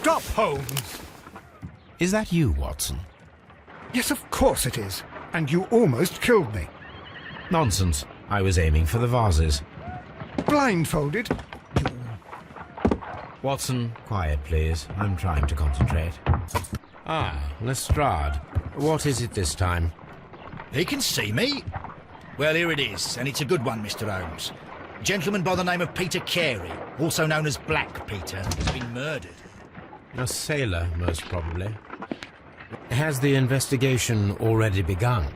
Stop, Holmes! Is that you, Watson? Yes, of course it is. And you almost killed me. Nonsense. I was aiming for the vases. Blindfolded? Watson, quiet, please. I'm trying to concentrate. Ah, Lestrade. What is it this time? He can see me. Well, here it is, and it's a good one, Mr. Holmes. A gentleman by the name of Peter Carey, also known as Black Peter, has been murdered. A sailor, most probably. Has the investigation already begun?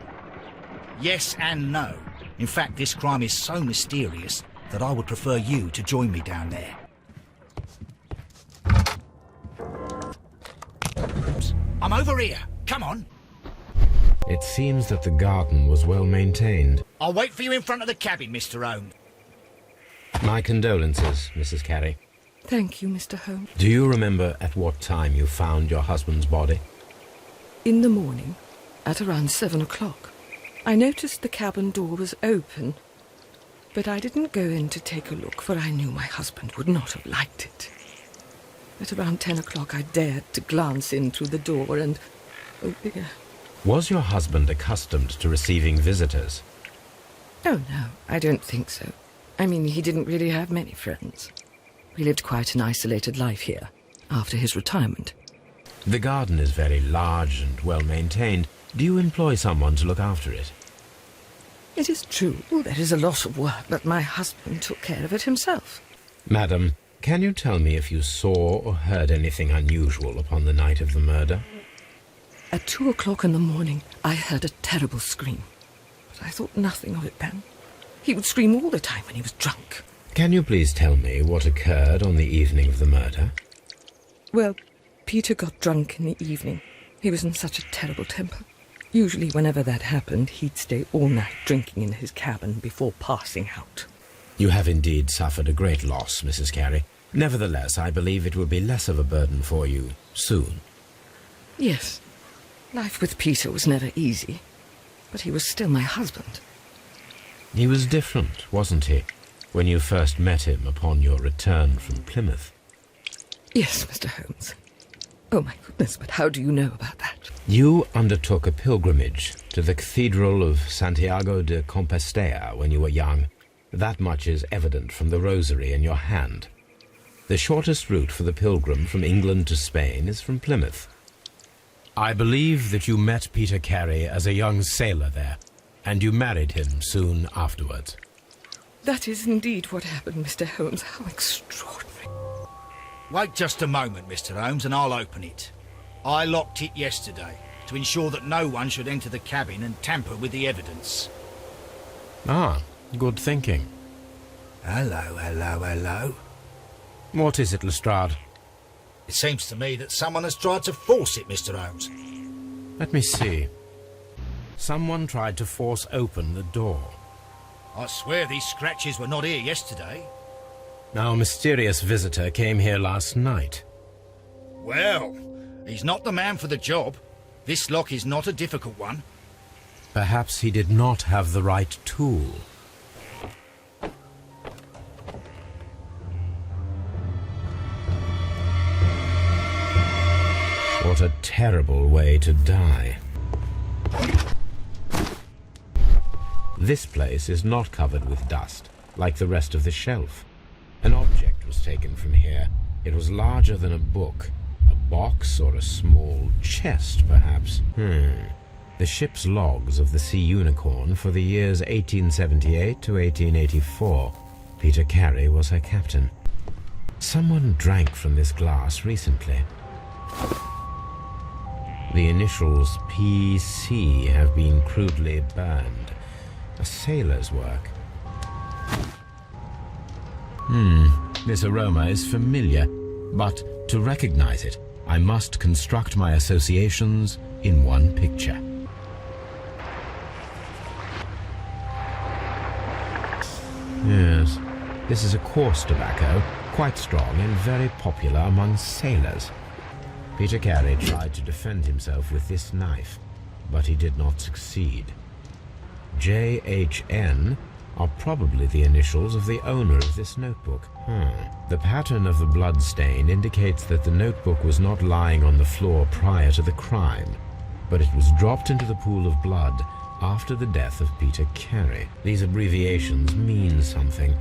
Yes and no. In fact, this crime is so mysterious that I would prefer you to join me down there. I'm over here. Come on. It seems that the garden was well maintained. I'll wait for you in front of the cabin, Mr. Holmes. My condolences, Mrs. Carey. Thank you, Mr. Holmes. Do you remember at what time you found your husband's body? In the morning, at around 7 o'clock. I noticed the cabin door was open, but I didn't go in to take a look, for I knew my husband would not have liked it. At around 10 o'clock, I dared to glance in through the door and... oh dear. Was your husband accustomed to receiving visitors? Oh, no, I don't think so. I mean, he didn't really have many friends. We lived quite an isolated life here, after his retirement. The garden is very large and well maintained. Do you employ someone to look after it? It is true, there is a lot of work, but my husband took care of it himself. Madam, can you tell me if you saw or heard anything unusual upon the night of the murder? At 2 o'clock in the morning, I heard a terrible scream. But I thought nothing of it then. He would scream all the time when he was drunk. Can you please tell me what occurred on the evening of the murder? Well, Peter got drunk in the evening. He was in such a terrible temper. Usually whenever that happened, he'd stay all night drinking in his cabin before passing out. You have indeed suffered a great loss, Mrs. Carey. Nevertheless, I believe it will be less of a burden for you soon. Yes. Life with Peter was never easy, but he was still my husband. He was different, wasn't he, when you first met him upon your return from Plymouth? Yes, Mr. Holmes. Oh, my goodness, but how do you know about that? You undertook a pilgrimage to the Cathedral of Santiago de Compostela when you were young. That much is evident from the rosary in your hand. The shortest route for the pilgrim from England to Spain is from Plymouth. I believe that you met Peter Carey as a young sailor there, and you married him soon afterwards. That is indeed what happened, Mr. Holmes. How extraordinary. Wait just a moment, Mr. Holmes, and I'll open it. I locked it yesterday to ensure that no one should enter the cabin and tamper with the evidence. Ah, good thinking. Hello, hello, hello. What is it, Lestrade? It seems to me that someone has tried to force it, Mr. Holmes. Let me see. Someone tried to force open the door. I swear these scratches were not here yesterday. Our mysterious visitor came here last night. Well, he's not the man for the job. This lock is not a difficult one. Perhaps he did not have the right tool. What a terrible way to die. This place is not covered with dust, like the rest of the shelf. An object was taken from here. It was larger than a book. A box or a small chest, perhaps. The ship's logs of the Sea Unicorn for the years 1878 to 1884. Peter Carey was her captain. Someone drank from this glass recently. The initials PC have been crudely burned. A sailor's work. This aroma is familiar, but to recognize it, I must construct my associations in one picture. Yes, this is a coarse tobacco, quite strong and very popular among sailors. Peter Carey tried to defend himself with this knife, but he did not succeed. JHN are probably the initials of the owner of this notebook. The pattern of the blood stain indicates that the notebook was not lying on the floor prior to the crime, but it was dropped into the pool of blood after the death of Peter Carey. These abbreviations mean something.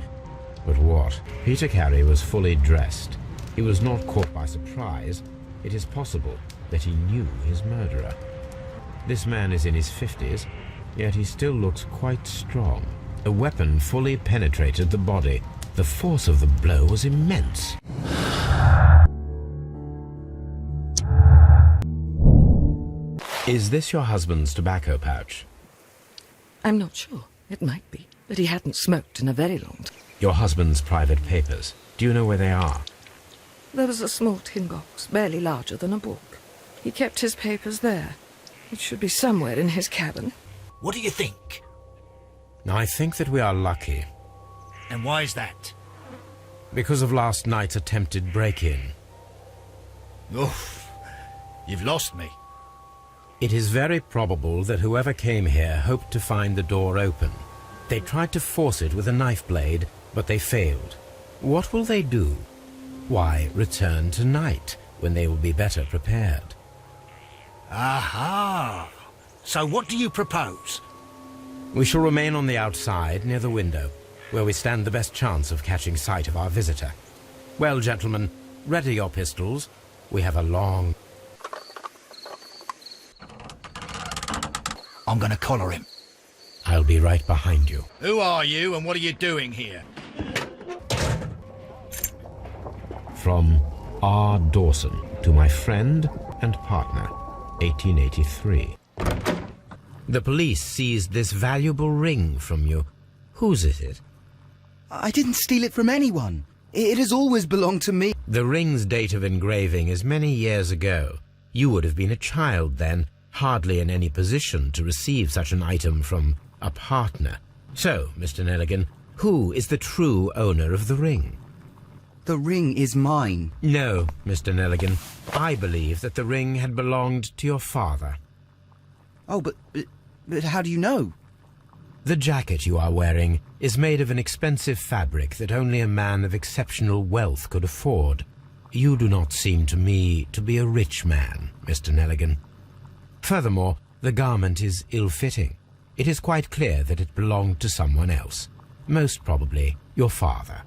But what? Peter Carey was fully dressed. He was not caught by surprise. It is possible that he knew his murderer. This man is in his 50s, yet he still looks quite strong. A weapon fully penetrated the body. The force of the blow was immense. Is this your husband's tobacco pouch? I'm not sure. It might be, but he hadn't smoked in a very long time. Your husband's private papers. Do you know where they are? There was a small tin box, barely larger than a book. He kept his papers there. It should be somewhere in his cabin. What do you think? I think that we are lucky. And why is that? Because of last night's attempted break-in. Oof, you've lost me. It is very probable that whoever came here hoped to find the door open. They tried to force it with a knife blade, but they failed. What will they do? Why, return tonight, when they will be better prepared. Aha! So what do you propose? We shall remain on the outside, near the window, where we stand the best chance of catching sight of our visitor. Well, gentlemen, ready your pistols. We have a long... I'm going to collar him. I'll be right behind you. Who are you and what are you doing here? From R. Dawson, to my friend and partner, 1883. The police seized this valuable ring from you. Whose is it? I didn't steal it from anyone. It has always belonged to me. The ring's date of engraving is many years ago. You would have been a child then, hardly in any position to receive such an item from a partner. So, Mr. Nelligan, who is the true owner of the ring? The ring is mine. No, Mr. Nelligan. I believe that the ring had belonged to your father. Oh, but how do you know? The jacket you are wearing is made of an expensive fabric that only a man of exceptional wealth could afford. You do not seem to me to be a rich man, Mr. Nelligan. Furthermore, the garment is ill-fitting. It is quite clear that it belonged to someone else, most probably your father.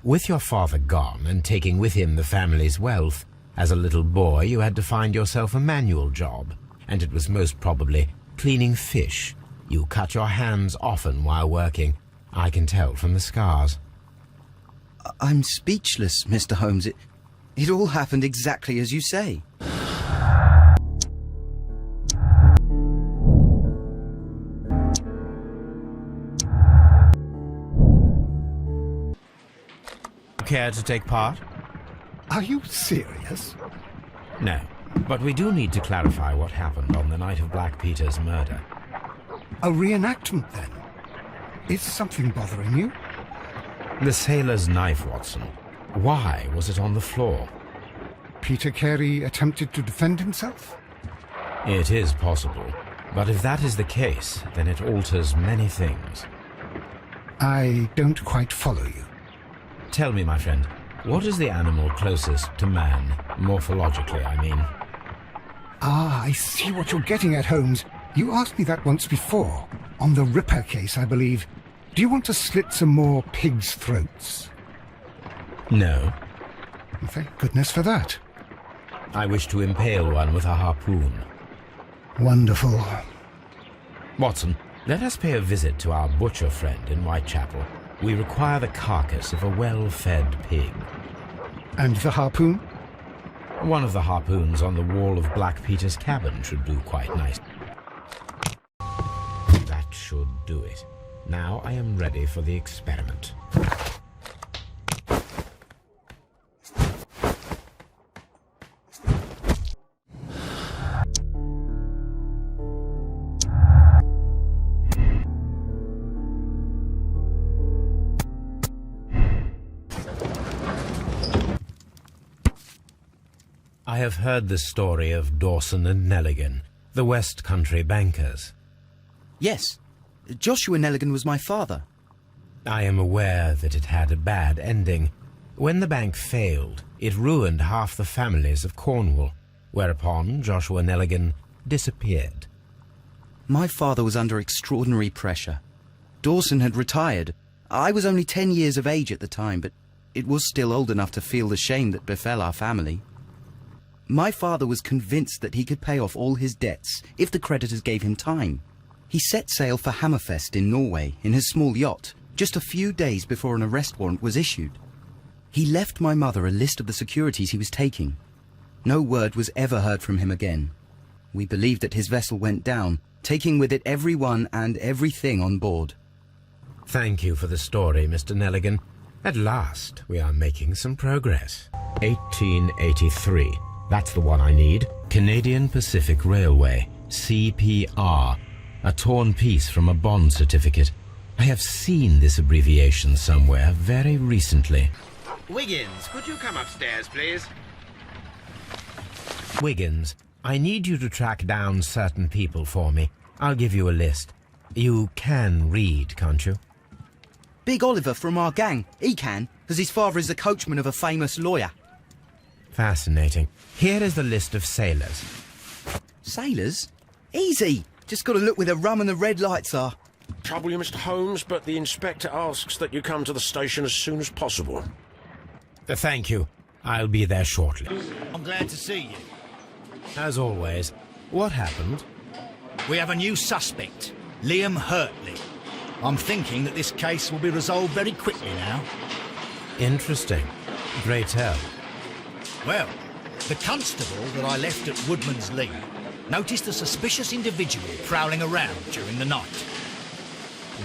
With your father gone and taking with him the family's wealth, as a little boy you had to find yourself a manual job, and it was most probably cleaning fish. You cut your hands often while working. I can tell from the scars. I'm speechless, Mr. Holmes. It all happened exactly as you say. Care to take part? Are you serious? No, but we do need to clarify what happened on the night of Black Peter's murder. A reenactment, then? Is something bothering you? The sailor's knife, Watson. Why was it on the floor? Peter Carey attempted to defend himself? It is possible, but if that is the case, then it alters many things. I don't quite follow you. Tell me, my friend, what is the animal closest to man, morphologically, I mean? Ah, I see what you're getting at, Holmes. You asked me that once before. On the Ripper case, I believe. Do you want to slit some more pigs' throats? No. Thank goodness for that. I wish to impale one with a harpoon. Wonderful. Watson, let us pay a visit to our butcher friend in Whitechapel. We require the carcass of a well-fed pig. And the harpoon? One of the harpoons on the wall of Black Peter's cabin should do quite nice. That should do it. Now I am ready for the experiment. I have heard the story of Dawson and Nelligan, the West Country bankers. Yes, Joshua Nelligan was my father. I am aware that it had a bad ending. When the bank failed, it ruined half the families of Cornwall, whereupon Joshua Nelligan disappeared. My father was under extraordinary pressure. Dawson had retired. I was only 10 years of age at the time, but it was still old enough to feel the shame that befell our family. My father was convinced that he could pay off all his debts if the creditors gave him time. He set sail for Hammerfest in Norway in his small yacht, just a few days before an arrest warrant was issued. He left my mother a list of the securities he was taking. No word was ever heard from him again. We believed that his vessel went down, taking with it everyone and everything on board. Thank you for the story, Mr. Nelligan. At last, we are making some progress. 1883. That's the one I need. Canadian Pacific Railway, CPR. A torn piece from a bond certificate. I have seen this abbreviation somewhere very recently. Wiggins, could you come upstairs, please? Wiggins, I need you to track down certain people for me. I'll give you a list. You can read, can't you? Big Oliver from our gang, he can, because his father is the coachman of a famous lawyer. Fascinating. Here is the list of sailors. Sailors? Easy! Just got to look where the rum and the red lights are. Trouble you, Mr. Holmes, but the inspector asks that you come to the station as soon as possible. Thank you. I'll be there shortly. I'm glad to see you. As always, what happened? We have a new suspect, Liam Hurtley. I'm thinking that this case will be resolved very quickly now. Interesting. Pray tell. Well, the constable that I left at Woodman's Lee noticed a suspicious individual prowling around during the night.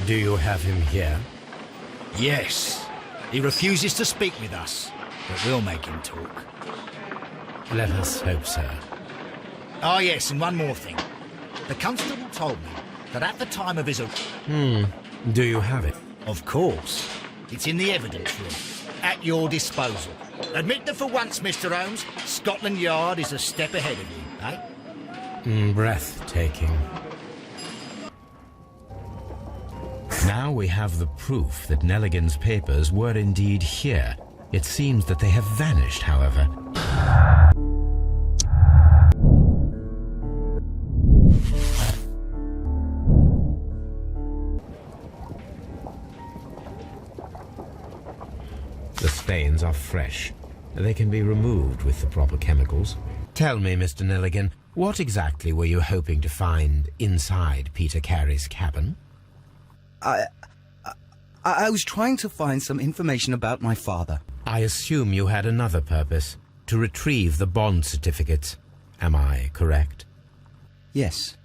Do you have him here? Yes. He refuses to speak with us, but we'll make him talk. Let us hope so. Ah, yes, and one more thing. The constable told me that at the time of his arrest... Do you have it? Of course. It's in the evidence room, at your disposal. Admit that for once, Mr. Holmes, Scotland Yard is a step ahead of you, eh? Breathtaking. Now we have the proof that Nelligan's papers were indeed here. It seems that they have vanished, however. The stains are fresh. They can be removed with the proper chemicals. Tell me, Mr. Nelligan, what exactly were you hoping to find inside Peter Carey's cabin? I was trying to find some information about my father. I assume you had another purpose, to retrieve the bond certificates. Am I correct? Yes.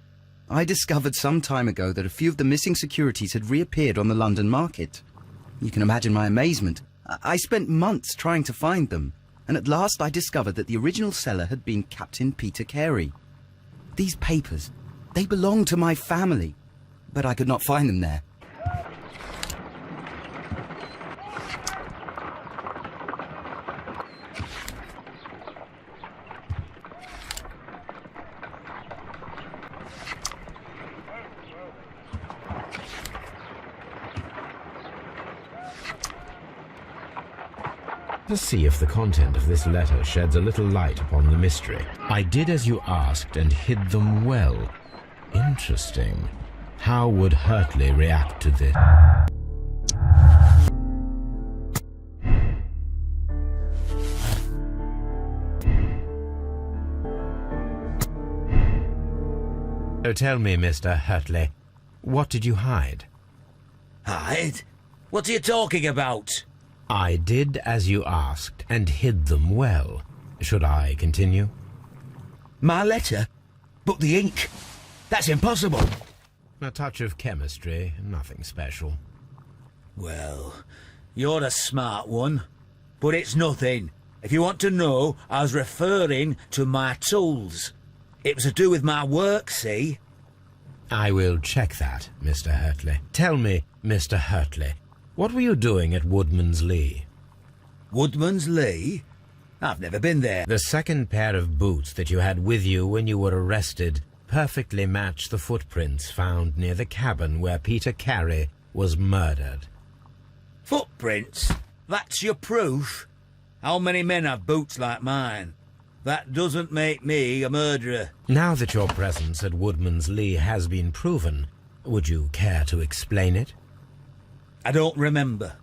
I discovered some time ago that a few of the missing securities had reappeared on the London market. You can imagine my amazement. I spent months trying to find them, and at last I discovered that the original seller had been Captain Peter Carey. These papers, they belonged to my family, but I could not find them there. To see if the content of this letter sheds a little light upon the mystery. I did as you asked and hid them well. Interesting. How would Hurtley react to this? So tell me, Mr. Hurtley, what did you hide? Hide? What are you talking about? I did as you asked, and hid them well. Should I continue? My letter? But the ink? That's impossible. A touch of chemistry, nothing special. Well, you're a smart one. But it's nothing. If you want to know, I was referring to my tools. It was to do with my work, see? I will check that, Mr. Hurtley. Tell me, Mr. Hurtley, what were you doing at Woodman's Lee? Woodman's Lee? I've never been there. The second pair of boots that you had with you when you were arrested perfectly match the footprints found near the cabin where Peter Carey was murdered. Footprints? That's your proof? How many men have boots like mine? That doesn't make me a murderer. Now that your presence at Woodman's Lee has been proven, would you care to explain it? I don't remember.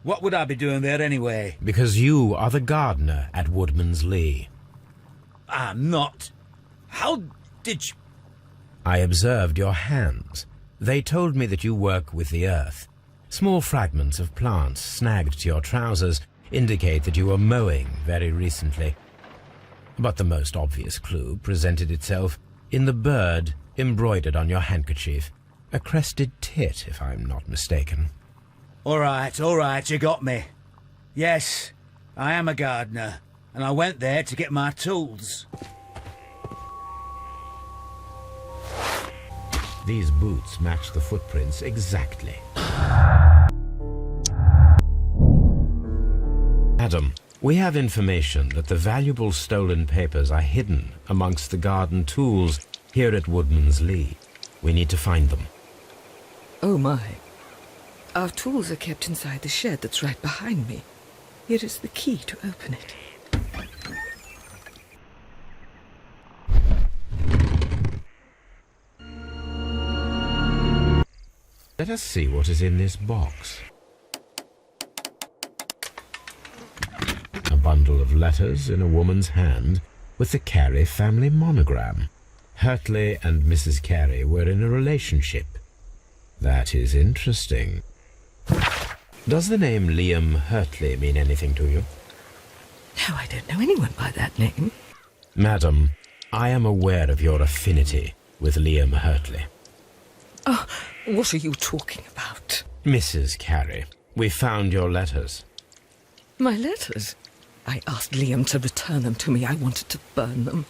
What would I be doing there anyway? Because you are the gardener at Woodman's Lee. I'm not. How did you... I observed your hands. They told me that you work with the earth. Small fragments of plants snagged to your trousers indicate that you were mowing very recently. But the most obvious clue presented itself in the bird embroidered on your handkerchief. A crested tit, if I'm not mistaken. All right, you got me. Yes, I am a gardener, and I went there to get my tools. These boots match the footprints exactly. Madam, we have information that the valuable stolen papers are hidden amongst the garden tools here at Woodman's Lee. We need to find them. Oh my. Our tools are kept inside the shed that's right behind me. Here is the key to open it. Let us see what is in this box. A bundle of letters in a woman's hand with the Carey family monogram. Hurtley and Mrs. Carey were in a relationship. That is interesting. Does the name Liam Hurtley mean anything to you? No, I don't know anyone by that name. Madam, I am aware of your affinity with Liam Hurtley. Oh, what are you talking about? Mrs. Carey, we found your letters. My letters? I asked Liam to return them to me. I wanted to burn them.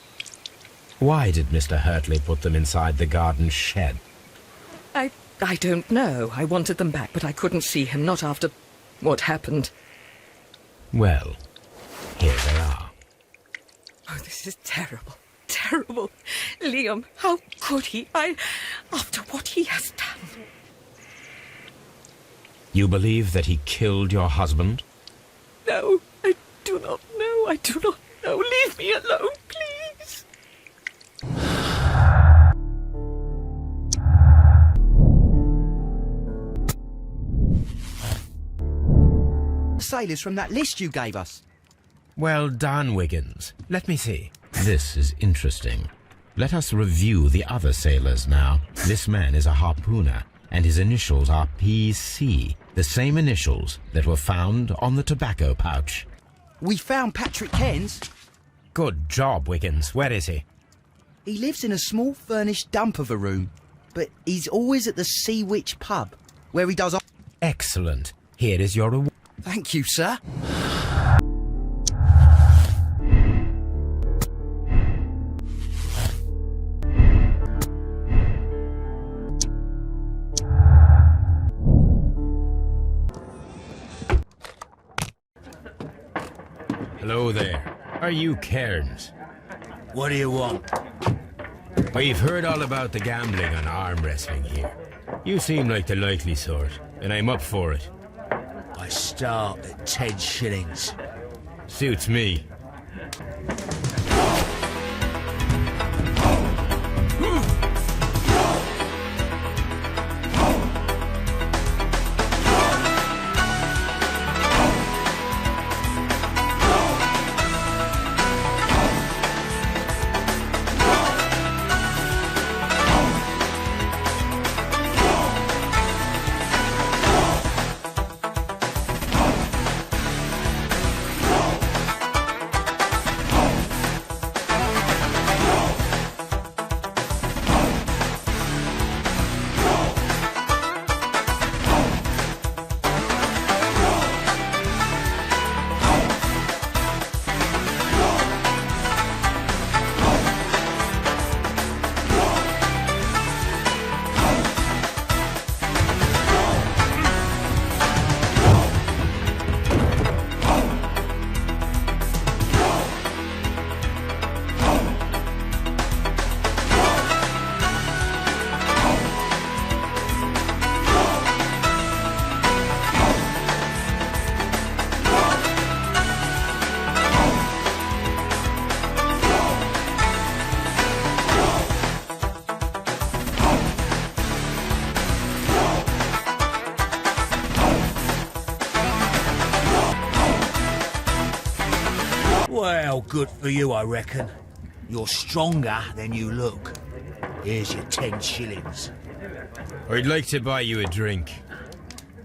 Why did Mr. Hurtley put them inside the garden shed? I don't know. I wanted them back, but I couldn't see him, not after what happened. Well, here they are. Oh, this is terrible. Terrible. Liam, how could he? After what he has done. You believe that he killed your husband? No, I do not know. I do not know. Leave me alone, please. Sailors from that list you gave us. Well done, Wiggins. Let me see. This is interesting. Let us review the other sailors now. This man is a harpooner, and his initials are PC, the same initials that were found on the tobacco pouch. We found Patrick Cairns. Good job, Wiggins. Where is he? He lives in a small furnished dump of a room, but he's always at the Sea Witch pub, where he does... Excellent. Here is your reward. Thank you, sir. Hello there. Are you Cairns? What do you want? We've heard all about the gambling and arm wrestling here. You seem like the likely sort, and I'm up for it. I start at 10 shillings. Suits me. Well, good for you, I reckon. You're stronger than you look. Here's your 10 shillings. I'd like to buy you a drink.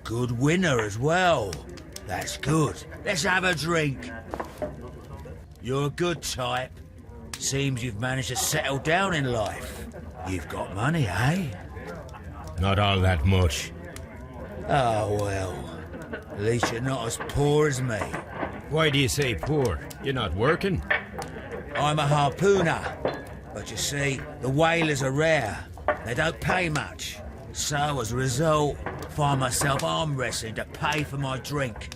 Good winner as well. That's good. Let's have a drink. You're a good type. Seems you've managed to settle down in life. You've got money, eh? Not all that much. Oh, well. At least you're not as poor as me. Why do you say poor? You're not working? I'm a harpooner. But you see, the whalers are rare. They don't pay much. So, as a result, find myself arm wrestling to pay for my drink.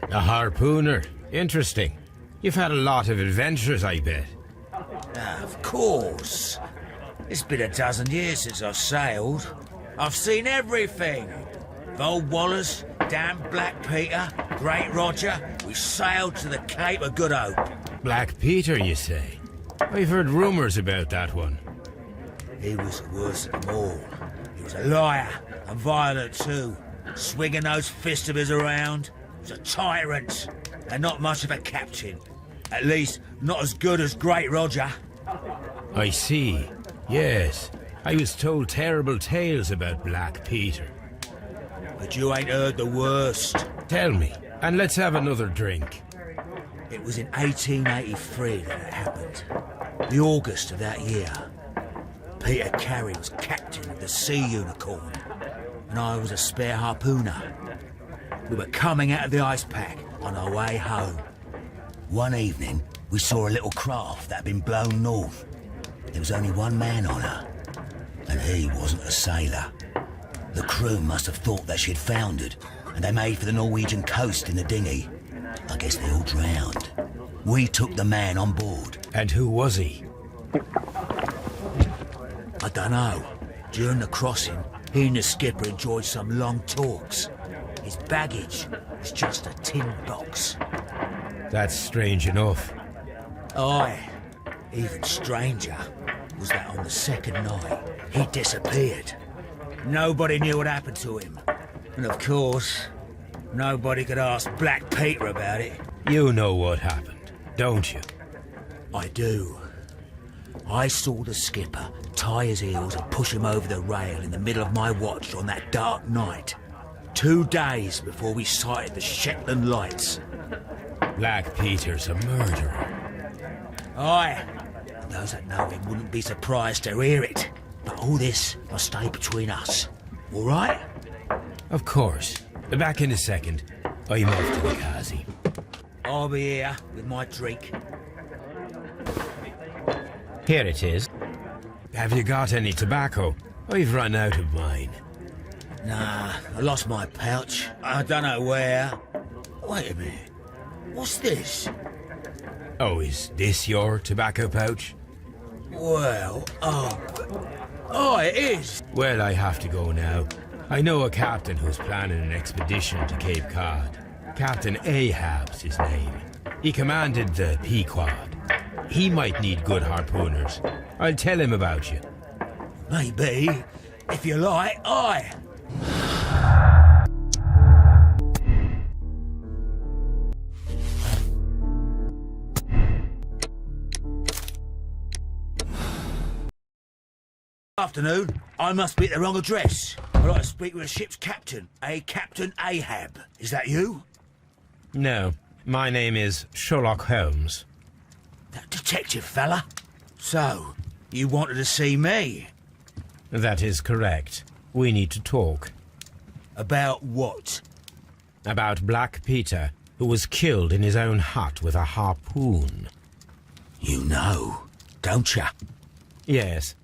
A harpooner. Interesting. You've had a lot of adventures, I bet. Of course. It's been a dozen years since I've sailed. I've seen everything. Old Wallace, damn Black Peter, Great Roger. We sailed to the Cape of Good Hope. Black Peter, you say? I've heard rumours about that one. He was the worst of them all. He was a liar, and violent too. Swinging those fists of his around. He was a tyrant, and not much of a captain. At least, not as good as Great Roger. I see. Yes. I was told terrible tales about Black Peter. But you ain't heard the worst. Tell me, and let's have another drink. It was in 1883 that it happened. The August of that year. Peter Carey was captain of the Sea Unicorn, and I was a spare harpooner. We were coming out of the ice pack on our way home. One evening, we saw a little craft that had been blown north. There was only one man on her, and he wasn't a sailor. The crew must have thought that she'd foundered, and they made for the Norwegian coast in the dinghy. I guess they all drowned. We took the man on board. And who was he? I dunno. During the crossing, he and the skipper enjoyed some long talks. His baggage was just a tin box. That's strange enough. Aye. Even stranger was that on the second night, he disappeared. Nobody knew what happened to him. And of course, nobody could ask Black Peter about it. You know what happened, don't you? I do. I saw the skipper tie his heels and push him over the rail in the middle of my watch on that dark night. 2 days before we sighted the Shetland lights. Black Peter's a murderer. Aye. Those that know him wouldn't be surprised to hear it. But all this must stay between us. All right? Of course. Back in a second. I'm off to the casi. I'll be here with my drink. Here it is. Have you got any tobacco? I've run out of mine. Nah, I lost my pouch. I don't know where. Wait a minute. What's this? Oh, is this your tobacco pouch? Well, oh, it is. Well, I have to go now. I know a captain who's planning an expedition to Cape Cod. Captain Ahab's his name. He commanded the Pequod. He might need good harpooners. I'll tell him about you. Maybe. If you like, aye. Afternoon. I must be at the wrong address. I'd like to speak with a ship's captain, a Captain Ahab. Is that you? No, my name is Sherlock Holmes. That detective fella? So, you wanted to see me? That is correct. We need to talk. About what? About Black Peter, who was killed in his own hut with a harpoon. You know, don't you? Yes.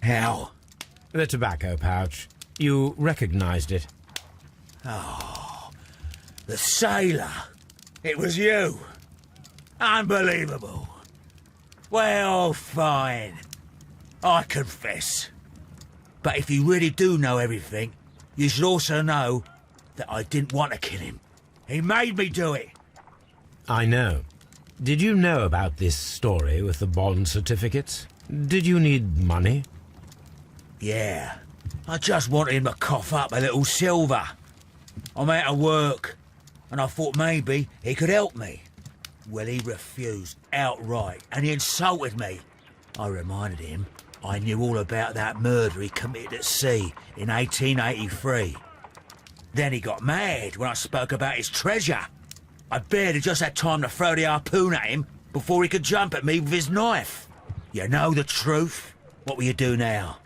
How? The tobacco pouch. You recognized it. Oh, the sailor. It was you. Unbelievable. Well, fine. I confess. But if you really do know everything, you should also know that I didn't want to kill him. He made me do it. I know. Did you know about this story with the bond certificates? Did you need money? Yeah. I just wanted him to cough up a little silver. I'm out of work, and I thought maybe he could help me. Well, he refused outright, and he insulted me. I reminded him I knew all about that murder he committed at sea in 1883. Then he got mad when I spoke about his treasure. I barely just had time to throw the harpoon at him before he could jump at me with his knife. You know the truth. What will you do now?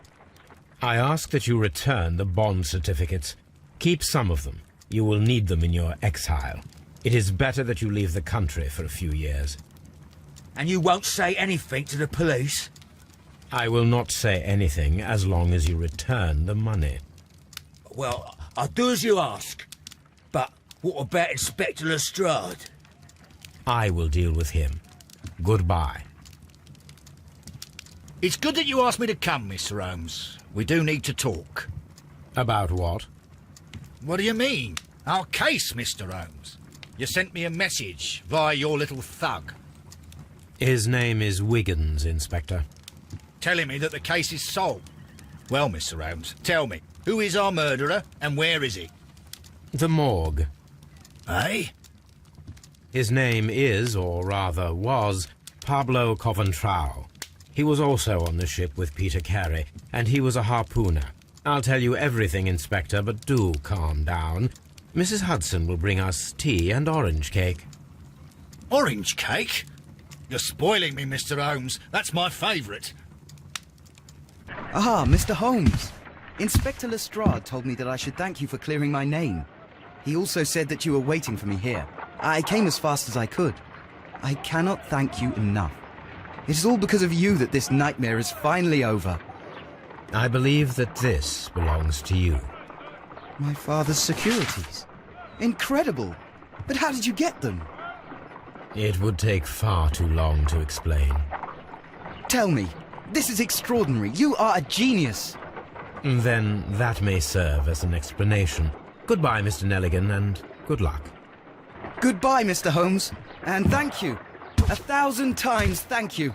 I ask that you return the bond certificates. Keep some of them. You will need them in your exile. It is better that you leave the country for a few years. And you won't say anything to the police? I will not say anything as long as you return the money. Well, I'll do as you ask. But what about Inspector Lestrade? I will deal with him. Goodbye. It's good that you asked me to come, Mr. Holmes. We do need to talk. About what? What do you mean? Our case, Mr. Holmes. You sent me a message via your little thug. His name is Wiggins, Inspector. Telling me that the case is solved. Well, Mr. Holmes, tell me, who is our murderer and where is he? The morgue. Eh? His name is, or rather was, Pablo Coventrao. He was also on the ship with Peter Carey, and he was a harpooner. I'll tell you everything, Inspector, but do calm down. Mrs. Hudson will bring us tea and orange cake. Orange cake? You're spoiling me, Mr. Holmes. That's my favourite. Ah, Mr. Holmes. Inspector Lestrade told me that I should thank you for clearing my name. He also said that you were waiting for me here. I came as fast as I could. I cannot thank you enough. It is all because of you that this nightmare is finally over. I believe that this belongs to you. My father's securities. Incredible. But how did you get them? It would take far too long to explain. Tell me. This is extraordinary. You are a genius. Then that may serve as an explanation. Goodbye, Mr. Nelligan, and good luck. Goodbye, Mr. Holmes. And thank you. 1,000 times thank you.